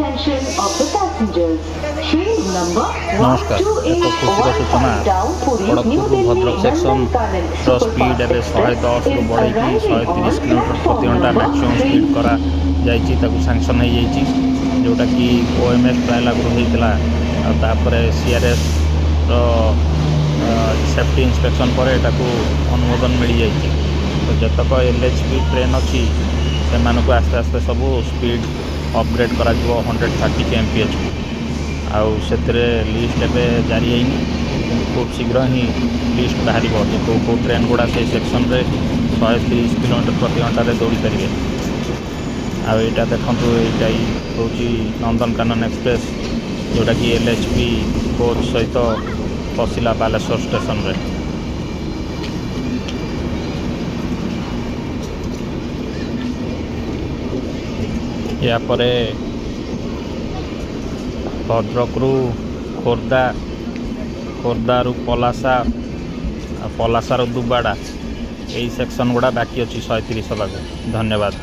attention of the passengers. Train number नमस्कार एक खुशी सूचना खड़गपुर भद्रक सेक्शन स्पीड एवं 110 रु बढ़ई 130 किलोमीटर प्रति घंटा मैक्सिमम स्पीड करा सैंक्शन हो जोटा कि OMS ट्रायल आगुरी होता CRS सेफ्टी इंस्पेक्शन पर अनुमोदन मिल जाए। तो जतक LHP ट्रेन अच्छी से आस्ते आस्ते सब स्पीड अपग्रेड करा 130 kmph आउ से लिस्ट एवं जारी है खूब शीघ्र ही लिस्ट बाहर जो ट्रेन गुड़ा से सेक्शन रे 130 किलोमीटर प्रति घंटा दौड़ी पारे। आईटा देखु यहाँ हूँ नंदनकानन एक्सप्रेस जोटा कि LHP कोच सहित पशिला बालेश्वर स्टेशन रे। या परे भद्रक रु खोर्धा, खोर्धा रु पलासा, पलासा रु दुबाड़ा यही सेक्शन गुड़ा बाकी अच्छी 130 हवा। धन्यवाद।